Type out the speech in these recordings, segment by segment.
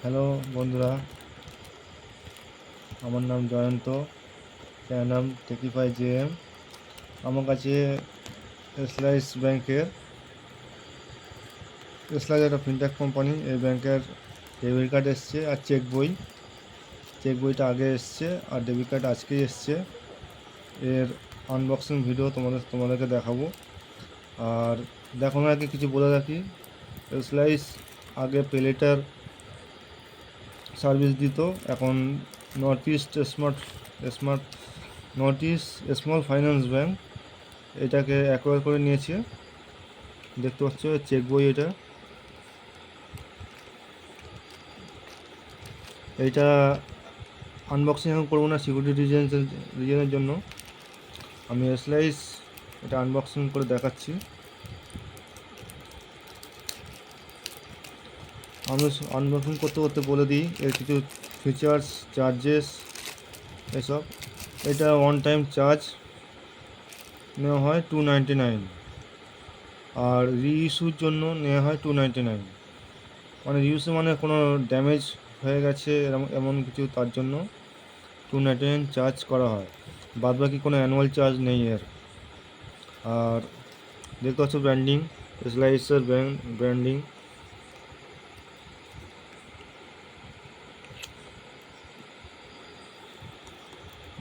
Hello বন্ধুরা, আমার নাম জয়ন্ত, চ্যানেল নাম টেকিফাই জেএম। আমার কাছে এসলাইস ব্যাংকের এসলাইস একটা ফিনটেক কোম্পানি, এই ব্যাংকের ডেবিট কার্ড এসছে আর চেক বইটা আগে এসছে আর ডেবিট কার্ড আজকেই এসছে। এর আনবক্সিং ভিডিও তোমাদেরকে দেখাবো। আর দেখানোর আগে কিছু বলে রাখি, এসলাইস আগে পেলেটার সার্ভিস দিত, এখন north east smart north east small finance bank এটাকে অ্যাকোয়ার করে নিয়েছে। দেখতে পাচ্ছ চেক বই, এইটা আনবক্সিং এখন করবো না, সিকিউরিটি রিজনের জন্য। আমি এসলাইস এটা আনবক্সিং করে দেখাচ্ছি। আমি আনবক্সিং করতে করতে বলে দিই এর কিছু ফিচার্স, চার্জেস এসব। এটা ওয়ান টাইম চার্জ নেওয়া হয় 299, আর রিইস্যুর জন্য নেওয়া হয় 299। মানে রিইস্যু মানে কোনো ড্যামেজ হয়ে গেছে এমন কিছু, তার জন্য 299 চার্জ করা হয়, বাদ বাকি কোনো অ্যানুয়াল চার্জ নেই এর। আর দেখতে পাচ্ছ ব্র্যান্ডিং, এসলাইসের ব্র্যান্ডিং।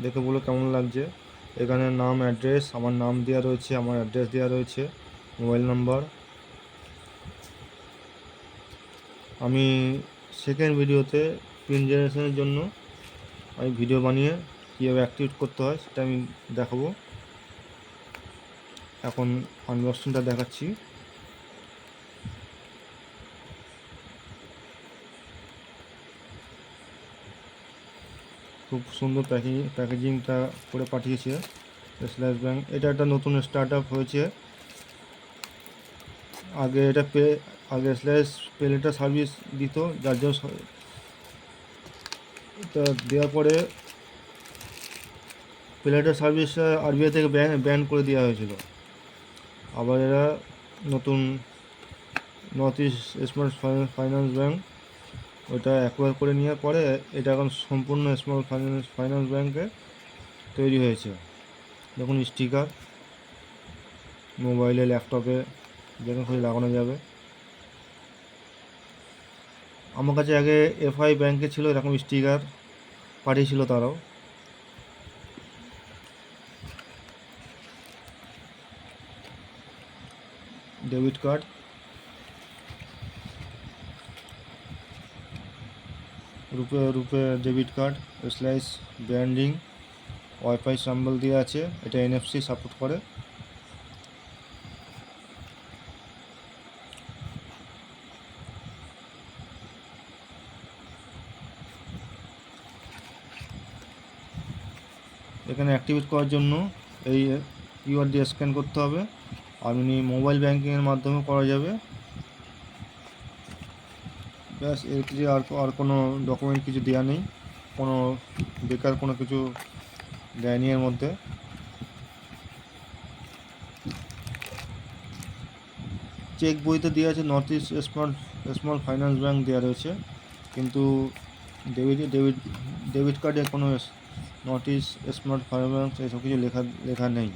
দেখে বলো কেমন লাগছে। এখানে নাম, অ্যাড্রেস, আমার নাম দেওয়া রয়েছে, আমার অ্যাড্রেস দেওয়া রয়েছে, মোবাইল নাম্বার। আমি সেকেন্ড ভিডিওতে পিন জেনারেশনের জন্য আমি ভিডিও বানিয়ে কীভাবে অ্যাক্টিভেট করতে হয় সেটা আমি দেখাবো। এখন আনবক্সিংটা দেখাচ্ছি। খুব সুন্দর প্যাকেজিংটা করে পাঠিয়েছে এসলাইস ব্যাংক। এটা একটা নতুন স্টার্ট আপ হয়েছে। আগে এসলাইস পেলেটা সার্ভিস দিত, যার জন্য এটা দেওয়ার পরে পেলেটার সার্ভিস আরবিআই থেকে ব্যান করে দেওয়া হয়েছিল। আবার এরা নতুন north east small finance bank ওইটা অ্যাকোয়ার করে নেওয়ার পরে এটা এখন সম্পূর্ণ স্মল ফাইন্যান্স ব্যাংকে তৈরি হয়েছে। দেখুন স্টিকার, মোবাইলে, ল্যাপটপে যেখানে খুঁজে লাগানো যাবে। আমার কাছে আগে এফআই ব্যাংকে ছিল এরকম স্টিকার, পাঠিয়েছিল তারাও। Debit card, RuPay debit card, Slice branding, WiFi symbol দেওয়া আছে, এটা এনএফসি সাপোর্ট করে। এখানে অ্যাক্টিভেট করার জন্য এই কিউআর দিয়ে স্ক্যান করতে হবে, আপনি মোবাইল ব্যাংকিংয়ের মাধ্যমে করা যাবে। ব্যাস, এর কিছু আর কোনো ডকুমেন্ট কিছু দেওয়া নেই, কোনো বেকার কোনো কিছু দেয়নি এর মধ্যে। চেক বইতে দেওয়া আছে north east small finance bank দেওয়া রয়েছে, কিন্তু ডেবিট কার্ডে কোনো north east small finance bank এসব কিছু লেখা নেই।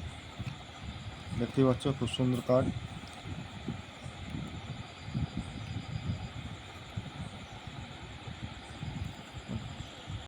দেখতেই পাচ্ছ খুব সুন্দর কার্ড।